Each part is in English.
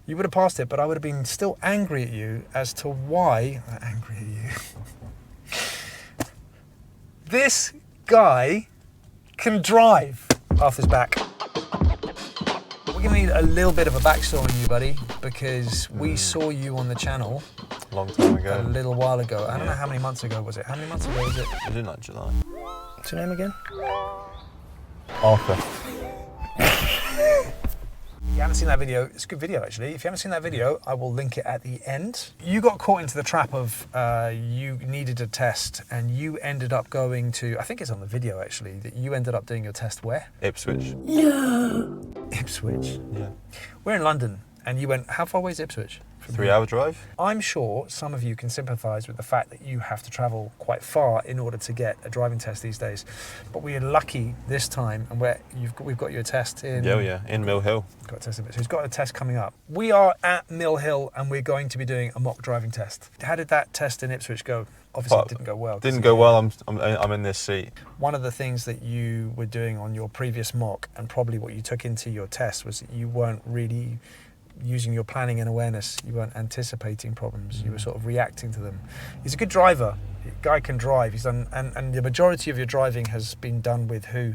You would have passed it, but I would have been still angry at you as to why... Angry at you. This guy can drive off his back. We're going to need a little bit of a backstory on you, buddy, because we saw you on the channel a long time ago. A little while ago. I don't know how many months ago was it. How many months ago was it? It was in like July. What's your name again? Arthur. If you haven't seen that video, it's a good video actually. If you haven't seen that video, I will link it at the end. You got caught into the trap of you needed a test and you ended up going to, I think it's on the video actually, that you ended up doing your test where? Ipswich. No. Ipswich? Yeah. We're in London and you went, how far away is Ipswich? 3-hour drive. I'm sure some of you can sympathise with the fact that you have to travel quite far in order to get a driving test these days. But we are lucky this time, and we've got you a test in... Yeah, in Mill Hill. Got a test in it. So he's got a test coming up. We are at Mill Hill, and we're going to be doing a mock driving test. How did that test in Ipswich go? Obviously, it didn't go well. Didn't go well. I'm in this seat. One of the things that you were doing on your previous mock, and probably what you took into your test, was that you weren't really using your planning and awareness. You weren't anticipating problems. You were sort of reacting to them. He's a good driver. The guy can drive. He's done, and the majority of your driving has been done with who?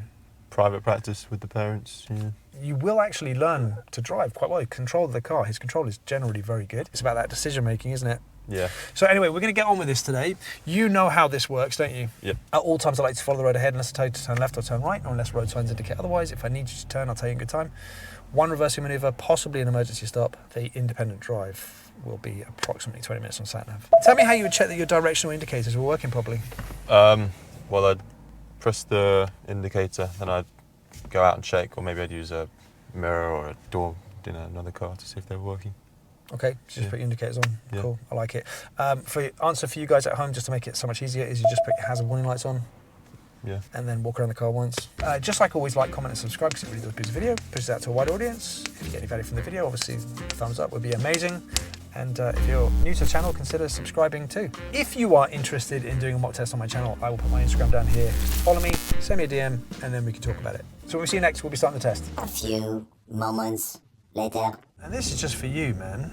Private practice with the parents. Yeah. You will actually learn to drive quite well. Control of the car. His control is generally very good. It's about that decision making, isn't it? Yeah. So anyway, we're going to get on with this today. You know how this works, don't you? Yep. At all times, I like to follow the road ahead unless I tell you to turn left or turn right, or unless road signs indicate otherwise. If I need you to turn, I'll tell you in good time. One reversing manoeuvre, possibly an emergency stop. The independent drive will be approximately 20 minutes on sat-nav. Tell me how you would check that your directional indicators were working properly. Well, I'd press the indicator, then I'd go out and check, or maybe I'd use a mirror or a door in another car to see if they were working. Okay, just put your indicators on. Yeah. Cool, I like it. Answer for you guys at home, just to make it so much easier, is you just put your hazard warning lights on. Yeah. And then walk around the car once. Just like always, like, comment and subscribe because it really does boost the video, pushes it out to a wide audience. If you get any value from the video, obviously thumbs up would be amazing. And if you're new to the channel, consider subscribing too. If you are interested in doing a mock test on my channel, I will put my Instagram down here. Follow me, send me a DM, and then we can talk about it. So when we see you next, we'll be starting the test. A few moments later. And this is just for you, man.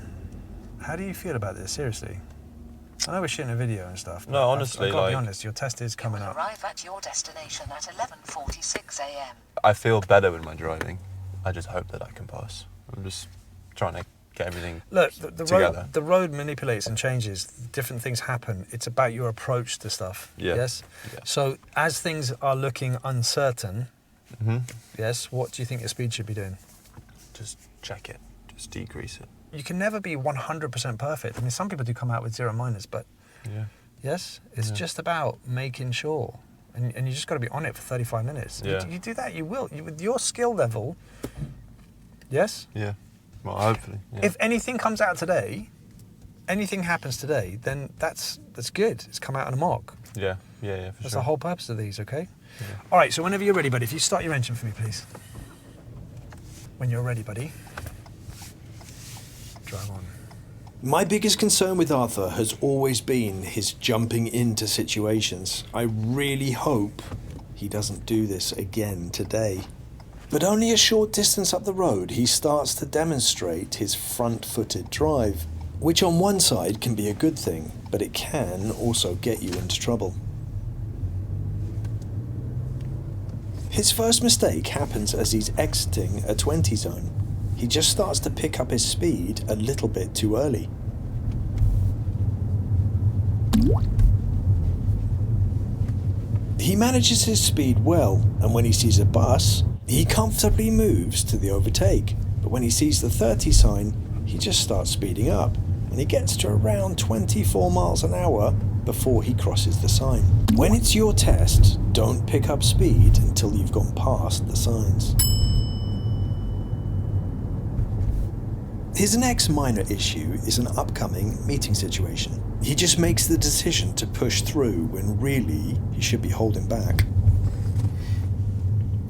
How do you feel about this, seriously? I know we're shooting a video and stuff. No, honestly, I've got to be honest, your test is coming up. Arrive at your destination at 11:46 a.m. I feel better with my driving. I just hope that I can pass. I'm just trying to get everything together. The road manipulates and changes. Different things happen. It's about your approach to stuff. Yeah. Yes? Yeah. So as things are looking uncertain, yes, what do you think your speed should be doing? Just check it. Just decrease it. You can never be 100% perfect. I mean, some people do come out with 0 minors, but yes, it's just about making sure. And you just got to be on it for 35 minutes. Yeah. You do that, you will. With your skill level, yes? Yeah. Well, hopefully. Yeah. If anything comes out today, anything happens today, then that's good. It's come out in a mock. Yeah, for That's sure. the whole purpose of these, okay? Yeah. All right, so whenever you're ready, buddy, if you start your engine for me, please. When you're ready, buddy. Drive on. My biggest concern with Arthur has always been his jumping into situations. I really hope he doesn't do this again today. But only a short distance up the road, he starts to demonstrate his front-footed drive, which on one side can be a good thing, but it can also get you into trouble. His first mistake happens as he's exiting a 20 zone. He just starts to pick up his speed a little bit too early. He manages his speed well, and when he sees a bus, he comfortably moves to the overtake. But when he sees the 30 sign, he just starts speeding up, and he gets to around 24 miles an hour before he crosses the sign. When it's your test, don't pick up speed until you've gone past the signs. His next minor issue is an upcoming meeting situation. He just makes the decision to push through when really he should be holding back.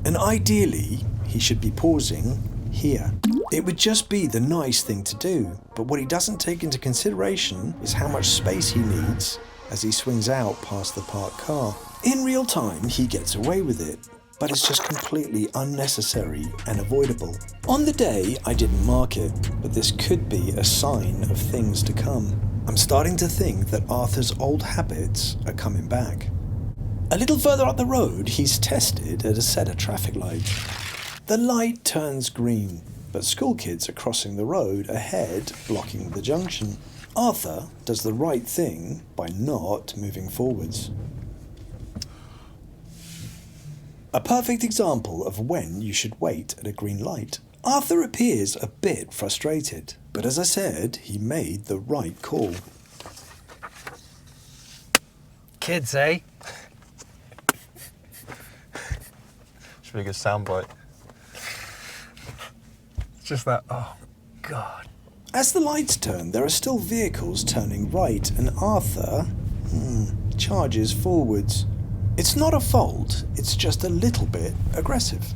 And ideally, he should be pausing here. It would just be the nice thing to do, but what he doesn't take into consideration is how much space he needs as he swings out past the parked car. In real time, he gets away with it, but it's just completely unnecessary and avoidable. On the day, I didn't mark it, but this could be a sign of things to come. I'm starting to think that Arthur's old habits are coming back. A little further up the road, he's tested at a set of traffic lights. The light turns green, but school kids are crossing the road ahead, blocking the junction. Arthur does the right thing by not moving forwards. A perfect example of when you should wait at a green light. Arthur appears a bit frustrated, but as I said, he made the right call. Kids, eh? It's a really good soundbite. Just that, oh, God. As the lights turn, there are still vehicles turning right, and Arthur charges forwards. It's not a fault, it's just a little bit aggressive.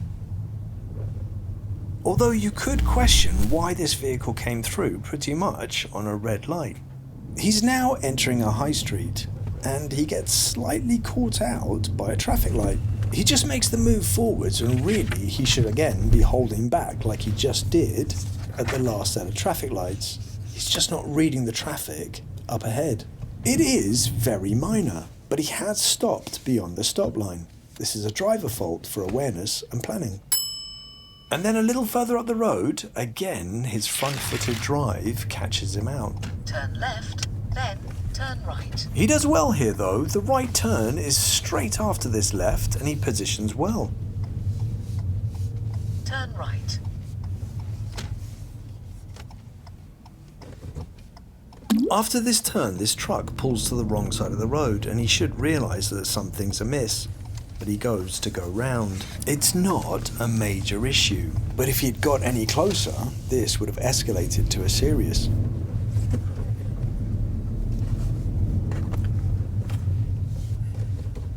Although you could question why this vehicle came through pretty much on a red light. He's now entering a high street, and he gets slightly caught out by a traffic light. He just makes the move forwards, and really he should again be holding back like he just did at the last set of traffic lights. He's just not reading the traffic up ahead. It is very minor, but he has stopped beyond the stop line. This is a driver fault for awareness and planning. And then a little further up the road, again his front-footed drive catches him out. Turn left, then turn right. He does well here though. The right turn is straight after this left and he positions well. Turn right. After this turn, this truck pulls to the wrong side of the road and he should realise that something's amiss, but he goes to go round. It's not a major issue, but if he'd got any closer, this would have escalated to a serious.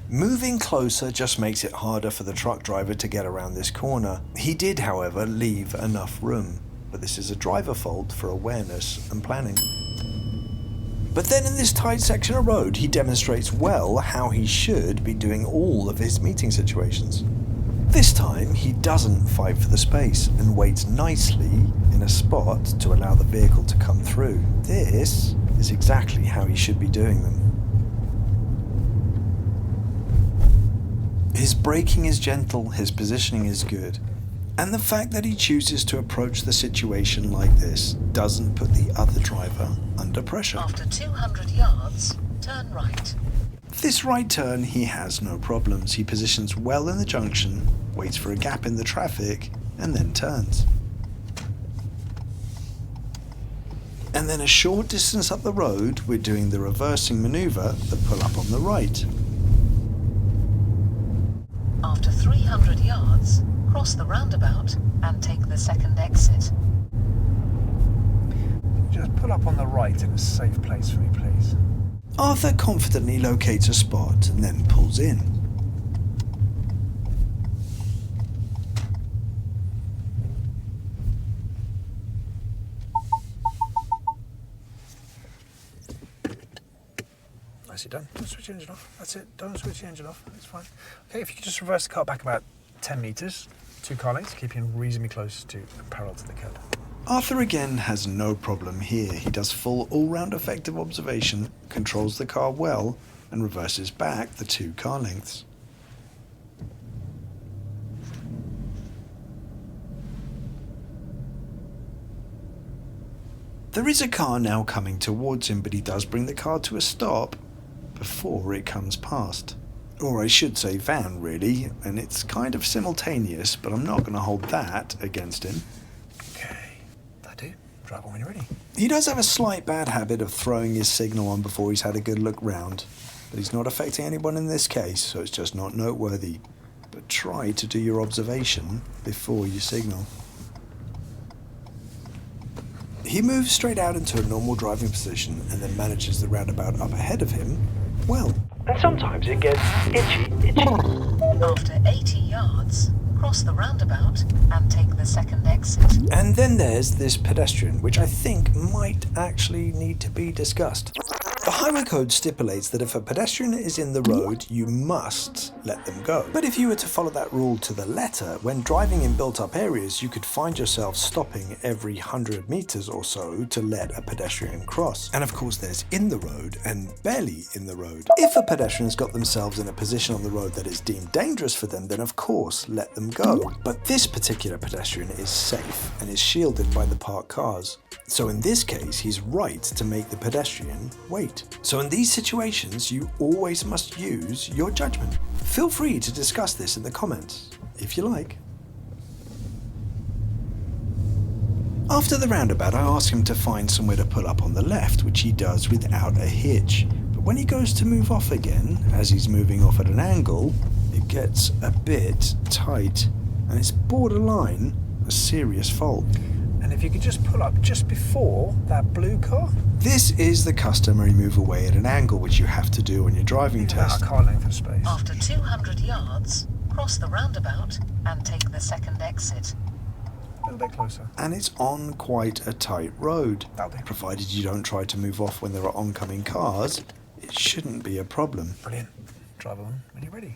Moving closer just makes it harder for the truck driver to get around this corner. He did, however, leave enough room, but this is a driver fault for awareness and planning. But then in this tight section of road, he demonstrates well how he should be doing all of his meeting situations. This time, he doesn't fight for the space and waits nicely in a spot to allow the vehicle to come through. This is exactly how he should be doing them. His braking is gentle, his positioning is good, and the fact that he chooses to approach the situation like this doesn't put the other driver under pressure. After 200 yards, turn right. This right turn, he has no problems. He positions well in the junction, waits for a gap in the traffic, and then turns. And then a short distance up the road, we're doing the reversing maneuver, the pull up on the right. After 300 yards, cross the roundabout and take the second exit. Just pull up on the right in a safe place for me, please. Arthur confidently locates a spot and then pulls in. Nicely done. Don't switch the engine off. That's it. Don't switch the engine off. It's fine. Okay, if you could just reverse the car back about 10 metres, 2 car lengths, keeping reasonably close to parallel to the curb. Arthur again has no problem here. He does full all-round effective observation, controls the car well, and reverses back the 2 car lengths. There is a car now coming towards him, but he does bring the car to a stop before it comes past. Or I should say van, really, and it's kind of simultaneous, but I'm not going to hold that against him. Okay, that do. Drive on when you're ready. He does have a slight bad habit of throwing his signal on before he's had a good look round, but he's not affecting anyone in this case, so it's just not noteworthy. But try to do your observation before you signal. He moves straight out into a normal driving position and then manages the roundabout up ahead of him well. And sometimes it gets itchy. After 80 yards, cross the roundabout and take the second exit. And then there's this pedestrian, which I think might actually need to be discussed. The highway code stipulates that if a pedestrian is in the road, you must let them go. But if you were to follow that rule to the letter, when driving in built-up areas, you could find yourself stopping every 100 meters or so to let a pedestrian cross. And of course, there's in the road and barely in the road. If a pedestrian's got themselves in a position on the road that is deemed dangerous for them, then of course, let them go. But this particular pedestrian is safe and is shielded by the parked cars. So in this case, he's right to make the pedestrian wait. So in these situations, you always must use your judgment. Feel free to discuss this in the comments, if you like. After the roundabout, I ask him to find somewhere to pull up on the left, which he does without a hitch. But when he goes to move off again, as he's moving off at an angle, it gets a bit tight, and it's borderline a serious fault. And if you could just pull up just before that blue car. This is the customary move away at an angle, which you have to do on your driving test. About a car length of space. After 200 yards, cross the roundabout and take the second exit. A little bit closer. And it's on quite a tight road. That'll do. Provided you don't try to move off when there are oncoming cars, it shouldn't be a problem. Brilliant. Drive on when you're ready.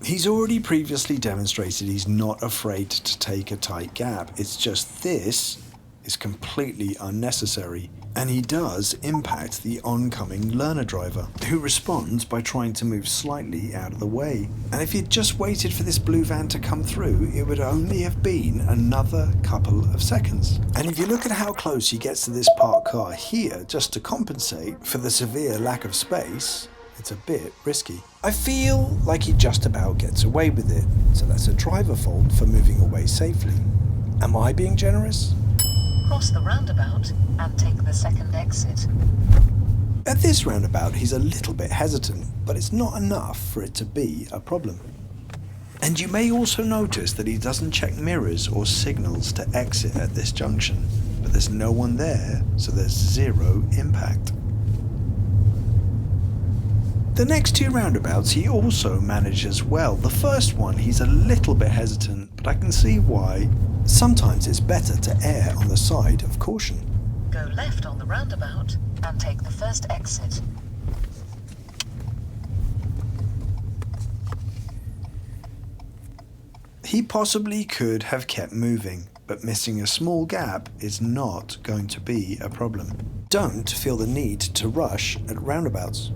He's already previously demonstrated he's not afraid to take a tight gap. It's just this is completely unnecessary. And he does impact the oncoming learner driver, who responds by trying to move slightly out of the way. And if he'd just waited for this blue van to come through, it would only have been another couple of seconds. And if you look at how close he gets to this parked car here, just to compensate for the severe lack of space, it's a bit risky. I feel like he just about gets away with it, so that's a driver fault for moving away safely. Am I being generous? Cross the roundabout and take the second exit. At this roundabout, he's a little bit hesitant, but it's not enough for it to be a problem. And you may also notice that he doesn't check mirrors or signals to exit at this junction, but there's no one there, so there's zero impact. The next two roundabouts he also manages well. The first one he's a little bit hesitant, but I can see why. Sometimes it's better to err on the side of caution. Go left on the roundabout and take the first exit. He possibly could have kept moving, but missing a small gap is not going to be a problem. Don't feel the need to rush at roundabouts.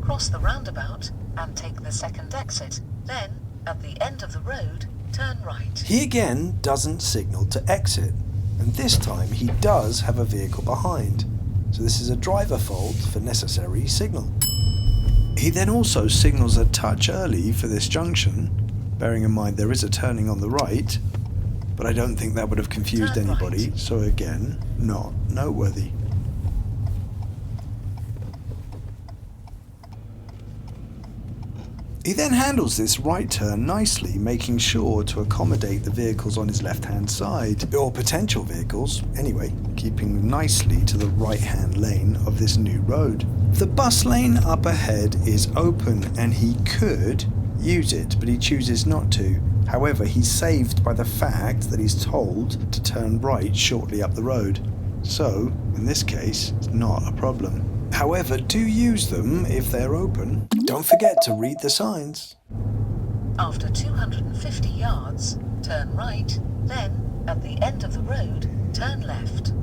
Cross the roundabout and take the second exit. Then, at the end of the road, turn right. He again doesn't signal to exit, and this time he does have a vehicle behind, so this is a driver fault for necessary signal. He then also signals a touch early for this junction, bearing in mind there is a turning on the right, but I don't think that would have confused Turn anybody, right. so again, not noteworthy. He then handles this right turn nicely, making sure to accommodate the vehicles on his left-hand side, or potential vehicles, anyway, keeping nicely to the right-hand lane of this new road. The bus lane up ahead is open and he could use it, but he chooses not to. However, he's saved by the fact that he's told to turn right shortly up the road. So, in this case, it's not a problem. However, do use them if they're open. Don't forget to read the signs. After 250 yards, turn right. Then, at the end of the road, turn left.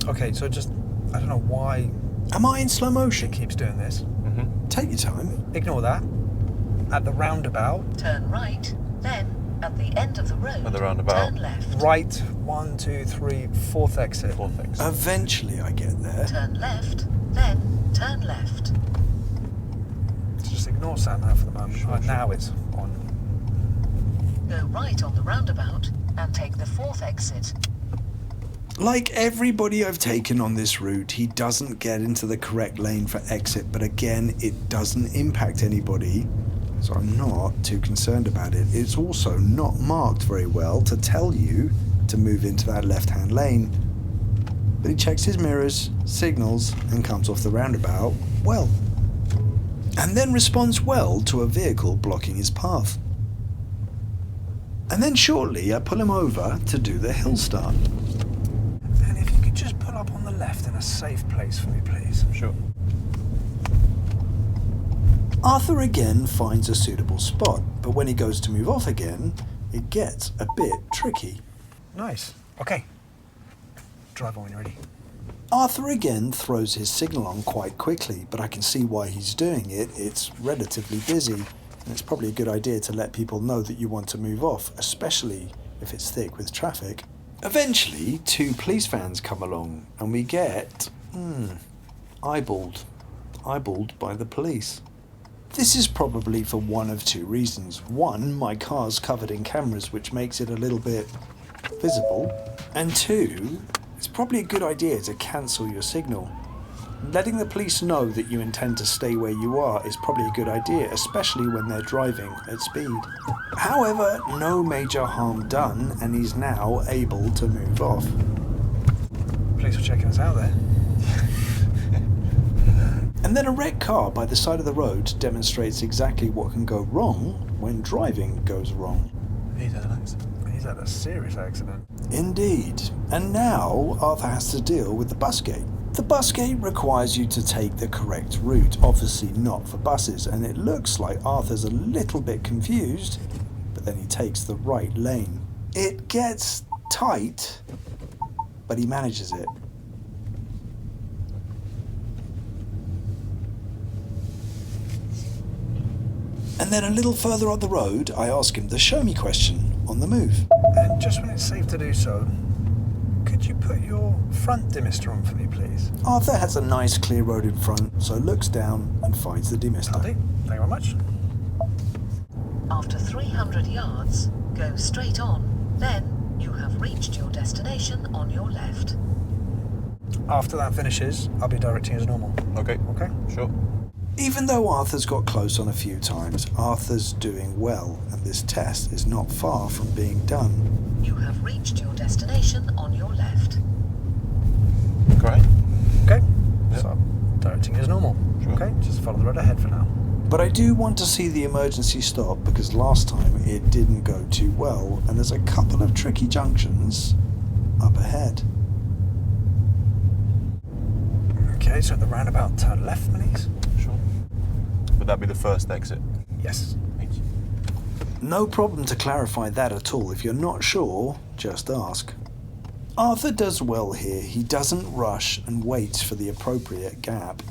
Okay, so just, I don't know why Am I in slow motion? it keeps doing this. Take your time. Ignore that. At the roundabout, Turn right. Then, at the end of the road, At the roundabout. turn left. right, 1, 2, 3, fourth exit. Fourth exit. Eventually I get there. Turn left. Then, turn left. Just ignore sat nav for the moment. Right, now it's on. Go right on the roundabout and take the fourth exit. Like everybody I've taken on this route, he doesn't get into the correct lane for exit, but again, it doesn't impact anybody, so I'm not too concerned about it. It's also not marked very well to tell you to move into that left-hand lane. But he checks his mirrors, signals, and comes off the roundabout well. And then responds well to a vehicle blocking his path. And then shortly I pull him over to do the hill start. And if you could just pull up on the left in a safe place for me, please. Sure. Arthur again finds a suitable spot, but when he goes to move off again, it gets a bit tricky. Nice. Okay. Drive on when you're ready. Arthur again throws his signal on quite quickly, but I can see why he's doing it. It's relatively busy, and it's probably a good idea to let people know that you want to move off, especially if it's thick with traffic. Eventually, 2 police vans come along, and we get eyeballed by the police. This is probably for one of 2 reasons. One, my car's covered in cameras, which makes it a little bit visible. And 2, it's probably a good idea to cancel your signal. Letting the police know that you intend to stay where you are is probably a good idea, especially when they're driving at speed. However, no major harm done, and he's now able to move off. Police are checking us out there. And then a red car by the side of the road demonstrates exactly what can go wrong when driving goes wrong. He's had an accident. He's had a serious accident. Indeed. And now Arthur has to deal with the bus gate. The bus gate requires you to take the correct route, obviously not for buses, and it looks like Arthur's a little bit confused, but then he takes the right lane. It gets tight, but he manages it. And then a little further up the road, I ask him the show me question on the move. And just when it's safe to do so, could you put your front demister on for me, please? Arthur has a nice clear road in front, so looks down and finds the demister. Lovely. Thank you very much. After 300 yards, go straight on, then you have reached your destination on your left. After that finishes, I'll be directing as normal. Okay. Okay? Sure. Even though Arthur's got close on a few times, Arthur's doing well, and this test is not far from being done. You have reached your destination on your left. Great. Okay? Yep. So I'm directing as normal. Sure. Okay? Just follow the road ahead for now. But I do want to see the emergency stop because last time it didn't go too well, and there's a couple of tricky junctions up ahead. Okay, so at the roundabout, turn left, please. Sure. Would that be the first exit? Yes. Thank you. No problem to clarify that at all. If you're not sure, just ask. Arthur does well here. He doesn't rush and waits for the appropriate gap.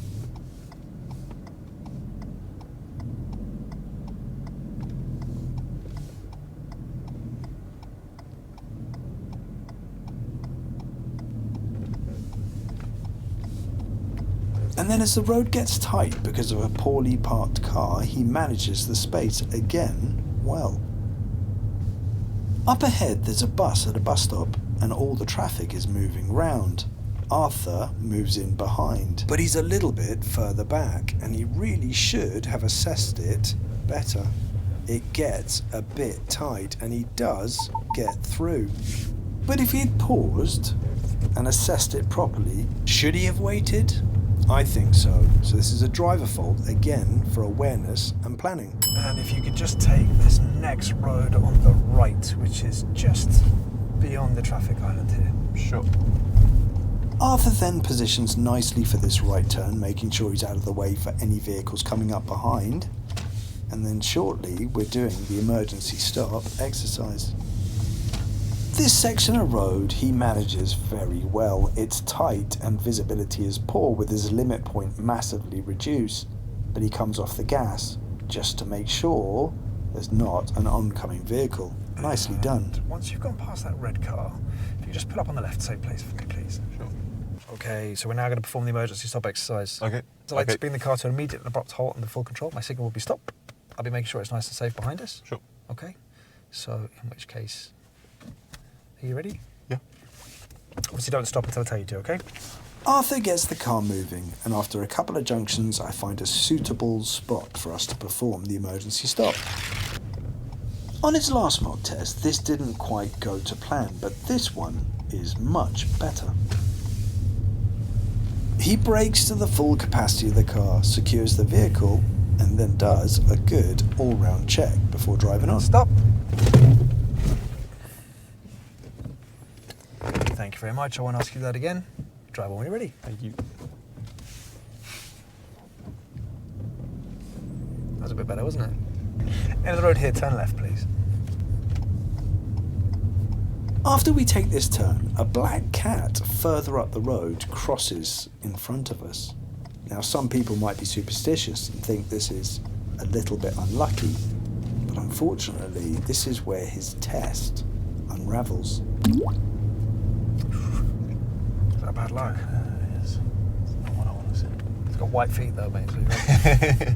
And then as the road gets tight because of a poorly parked car, he manages the space again well. Up ahead there's a bus at a bus stop and all the traffic is moving round. Arthur moves in behind, but he's a little bit further back and he really should have assessed it better. It gets a bit tight and he does get through. But if he'd paused and assessed it properly, should he have waited? I think so. So this is a driver fault, again, for awareness and planning. And if you could just take this next road on the right, which is just beyond the traffic island here. Sure. Arthur then positions nicely for this right turn, making sure he's out of the way for any vehicles coming up behind. And then shortly, we're doing the emergency stop exercise. This section of road he manages very well. It's tight and visibility is poor with his limit point massively reduced, but he comes off the gas just to make sure there's not an oncoming vehicle. Nicely done. And once you've gone past that red car, if you just pull up on the left, same place for me, please. Sure. Okay, so we're now going to perform the emergency stop exercise. Okay. So I'd like Okay. to bring the car to an immediate and abrupt halt under full control. My signal will be stop. I'll be making sure it's nice and safe behind us. Sure. Okay, so in which case, are you ready? Yeah. Obviously don't stop until I tell you to, okay? Arthur gets the car moving, and after a couple of junctions, I find a suitable spot for us to perform the emergency stop. On its last mock test, this didn't quite go to plan, but this one is much better. He brakes to the full capacity of the car, secures the vehicle, and then does a good all-round check before driving on. Stop. very much. I won't ask you that again. Drive on when you're ready. Thank you. That was a bit better, wasn't it? End of the road here, turn left, please. After we take this turn, a black cat further up the road crosses in front of us. Now, some people might be superstitious and think this is a little bit unlucky, but unfortunately, this is where his test unravels. Is that bad luck? Yes. It's not what I want to see. It's got white feet though, mate. So you're right.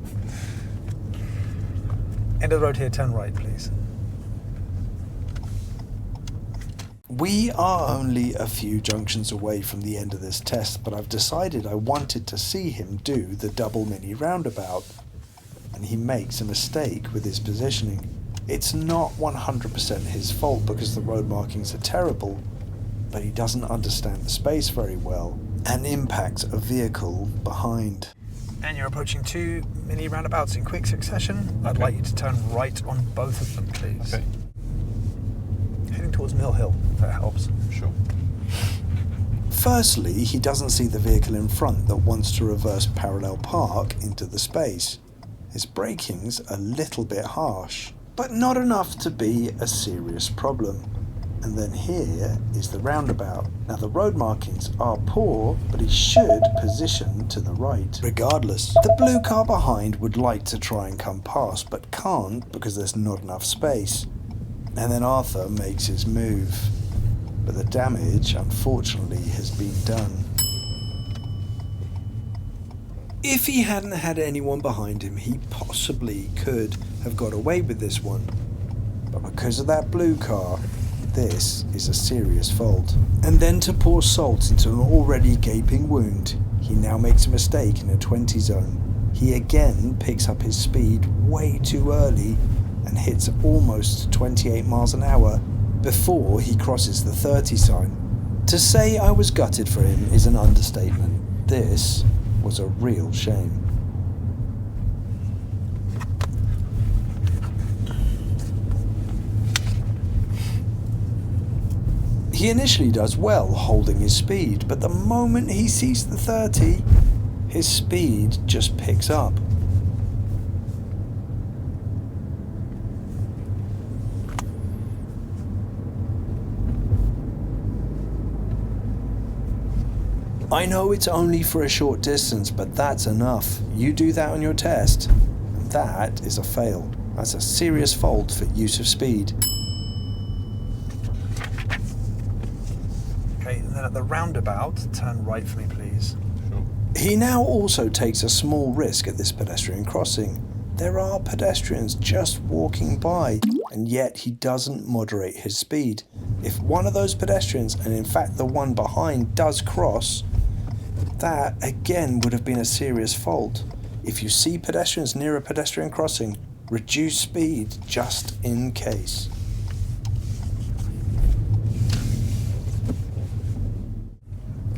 End of the road here, turn right, please. We are only a few junctions away from the end of this test, but I've decided I wanted to see him do the double mini roundabout, and he makes a mistake with his positioning. It's not 100% his fault because the road markings are terrible, but he doesn't understand the space very well and impacts a vehicle behind. And you're approaching 2 mini roundabouts in quick succession. I'd like you to turn right on both of them, please. Okay. Heading towards Mill Hill, if that helps. Sure. Firstly, he doesn't see the vehicle in front that wants to reverse parallel park into the space. His braking's a little bit harsh, but not enough to be a serious problem. And then here is the roundabout. Now the road markings are poor, but he should position to the right. Regardless, the blue car behind would like to try and come past, but can't because there's not enough space. And then Arthur makes his move, but the damage unfortunately has been done. If he hadn't had anyone behind him, he possibly could have got away with this one. But because of that blue car, this is a serious fault. And then to pour salt into an already gaping wound, he now makes a mistake in a 20 zone. He again picks up his speed way too early and hits almost 28 miles an hour before he crosses the 30 sign. To say I was gutted for him is an understatement. This was a real shame. He initially does well holding his speed, but the moment he sees the 30, his speed just picks up. I know it's only for a short distance, but that's enough. You do that on your test, and that is a fail. That's a serious fault for use of speed. Okay, and then at the roundabout, turn right for me, please. Sure. He now also takes a small risk at this pedestrian crossing. There are pedestrians just walking by, and yet he doesn't moderate his speed. If one of those pedestrians, and in fact the one behind, does cross, that again would have been a serious fault. If you see pedestrians near a pedestrian crossing, reduce speed just in case.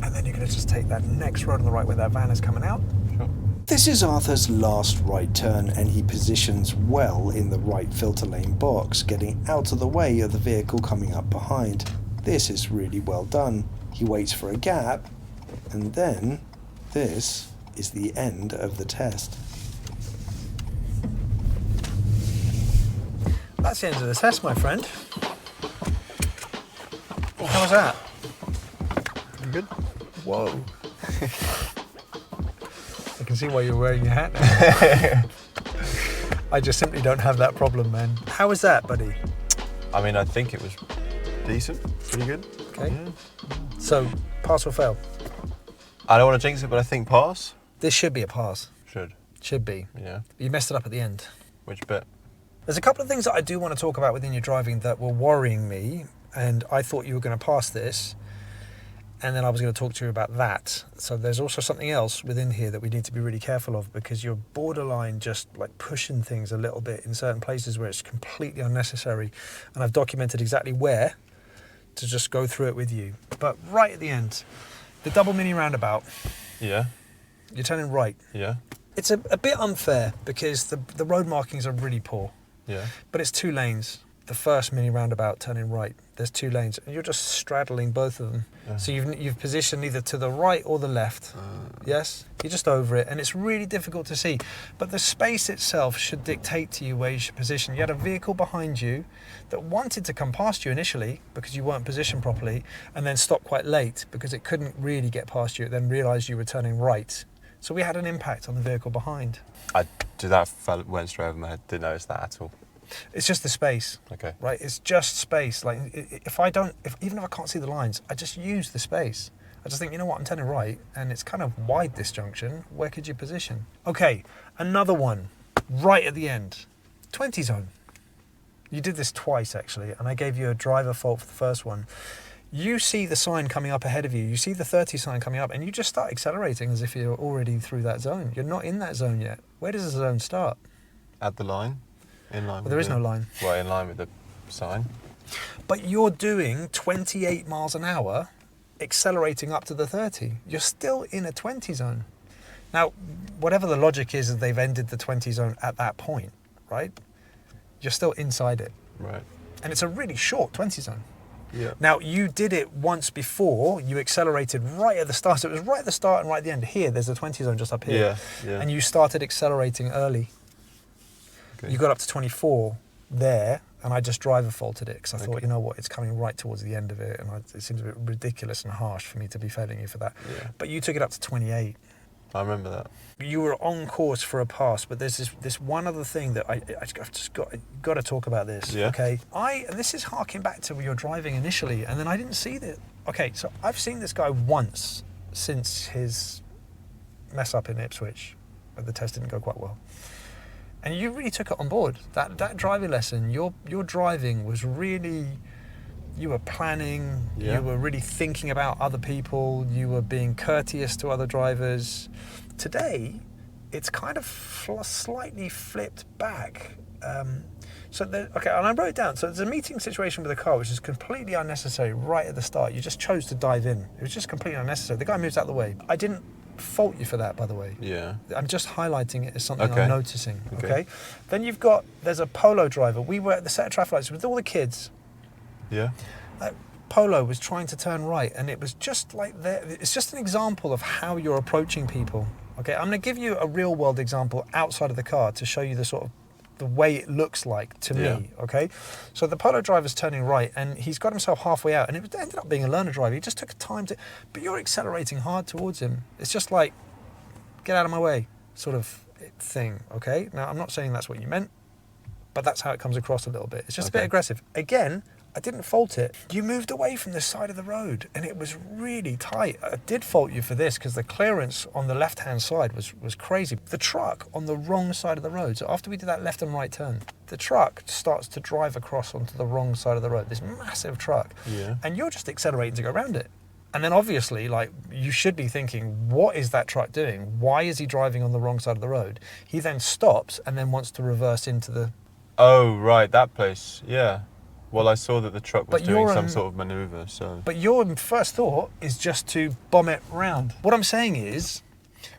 And then you're going to just take that next road on the right where that van is coming out. Sure. This is Arthur's last right turn, and he positions well in the right filter lane box, getting out of the way of the vehicle coming up behind. This is really well done. He waits for a gap, and then this is the end of the test. That's the end of the test, my friend. How was that? Good. Whoa. I can see why you're wearing your hat now. I just simply don't have that problem, man. How was that, buddy? I mean, I think it was decent, pretty good. Okay. Yeah. So, pass or fail? I don't want to jinx it, but I think pass. This should be a pass. Should be. Yeah. You messed it up at the end. Which bit? There's a couple of things that I do want to talk about within your driving that were worrying me, and I thought you were going to pass this, and then I was going to talk to you about that. So there's also something else within here that we need to be really careful of, because you're borderline just like pushing things a little bit in certain places where it's completely unnecessary, and I've documented exactly where to just go through it with you. But right at the end, the double mini roundabout, Yeah. you're turning right. Yeah. It's a bit unfair because the road markings are really poor, Yeah. but it's 2 lanes. the first mini roundabout turning right. There's 2 lanes, and you're just straddling both of them. So you've positioned either to the right or the left. Yes? You're just over it, and it's really difficult to see. But the space itself should dictate to you where you should position. You had a vehicle behind you that wanted to come past you initially because you weren't positioned properly, and then stopped quite late because it couldn't really get past you. It then realised you were turning right. So we had an impact on the vehicle behind. That went straight over my head. Didn't notice that at all. It's just the space. Okay. Right? It's just space. Like, even if I can't see the lines, I just use the space. I just think, you know what, I'm turning right, and it's kind of wide, this junction. Where could you position? Okay, another one, right at the end. 20 zone. You did this twice, actually, and I gave you a driver fault for the first one. You see the sign coming up ahead of you. You see the 30 sign coming up, and you just start accelerating as if you're already through that zone. You're not in that zone yet. Where does the zone start? At the line? In line Well, there is no line. Well, in line with the sign. But you're doing 28 miles an hour, accelerating up to the 30. You're still in a 20 zone. Now, whatever the logic is that they've ended the 20 zone at that point, right? You're still inside it. Right. And it's a really short 20 zone. Yeah. Now, you did it once before. You accelerated right at the start. So it was right at the start and right at the end. Here, there's a 20 zone just up here. Yeah. And you started accelerating early. Okay. You got up to 24 there, and I just driver faulted it because I thought, you know what, it's coming right towards the end of it, and it seems a bit ridiculous and harsh for me to be failing you for that. Yeah. But you took it up to 28. I remember that. You were on course for a pass, but there's this one other thing that I've just got to talk about this. Yeah. Okay. This is harking back to your driving initially, and then I didn't see that. Okay, so I've seen this guy once since his mess up in Ipswich, where the test didn't go quite well. And you really took it on board. That driving lesson, your driving was really, you were planning, you were really thinking about other people, you were being courteous to other drivers. Today, it's kind of slightly flipped back. And I wrote it down. So there's a meeting situation with a car which is completely unnecessary right at the start. You just chose to dive in. It was just completely unnecessary. The guy moves out of the way. I didn't fault you for that, by the way. Yeah. I'm just highlighting it as something I'm noticing. Okay. Then there's a Polo driver. We were at the set of traffic lights with all the kids. Yeah. Polo was trying to turn right, and it was just like there. It's just an example of how you're approaching people. Okay. I'm going to give you a real world example outside of the car to show you the way it looks like to me, okay? So the Polo driver's turning right, and he's got himself halfway out, and it ended up being a learner driver. He just took time to, but you're accelerating hard towards him. It's just like, get out of my way sort of thing, okay? Now, I'm not saying that's what you meant, but that's how it comes across a little bit. It's just a bit aggressive. Again, I didn't fault it. You moved away from the side of the road, and it was really tight. I did fault you for this because the clearance on the left-hand side was crazy. The truck on the wrong side of the road. So after we did that left and right turn, the truck starts to drive across onto the wrong side of the road. This massive truck. Yeah. And you're just accelerating to go around it. And then obviously, like, you should be thinking, what is that truck doing? Why is he driving on the wrong side of the road? He then stops and then wants to reverse into the... Oh, right, that place. Yeah. Well, I saw that the truck was doing some sort of manoeuvre, so... But your first thought is just to bomb it round. What I'm saying is,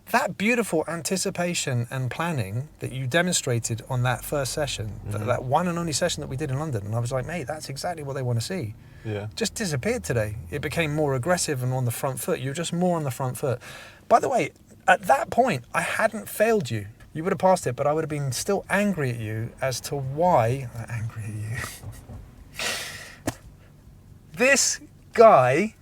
that beautiful anticipation and planning that you demonstrated on that first session, that one and only session that we did in London, and I was like, mate, that's exactly what they want to see. Yeah. Just disappeared today. It became more aggressive and on the front foot. You were just more on the front foot. By the way, at that point, I hadn't failed you. You would have passed it, but I would have been still angry at you as to why... Angry at you... This guy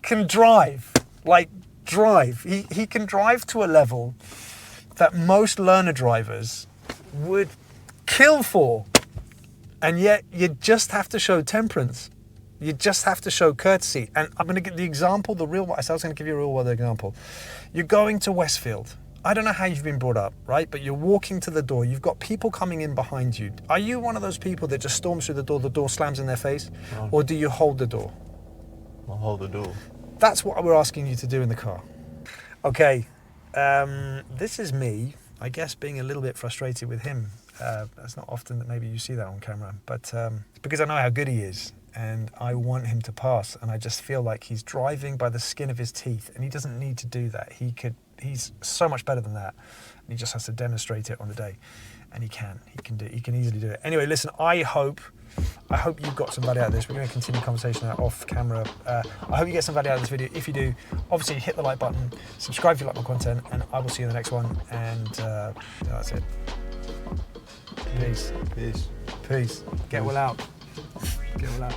can drive, He can drive to a level that most learner drivers would kill for. And yet you just have to show temperance. You just have to show courtesy. And I'm going to give the example, I was going to give you a real world example. You're going to Westfield. I don't know how you've been brought up, right? But you're walking to the door. You've got people coming in behind you. Are you one of those people that just storms through the door slams in their face? No. Or do you hold the door? I'll hold the door. That's what we're asking you to do in the car. Okay, this is me, I guess, being a little bit frustrated with him. It's not often that maybe you see that on camera, but it's because I know how good he is. And I want him to pass. And I just feel like he's driving by the skin of his teeth. And he doesn't need to do that. He's so much better than that. And he just has to demonstrate it on the day. and he can easily do it. Anyway, listen, I hope you've got some value out of this. We're going to continue conversation off camera. I hope you get some value out of this video. If you do, obviously hit the like button, subscribe if you like my content, and I will see you in the next one. And that's it. Peace. Peace. Peace. Get well out. Get well out.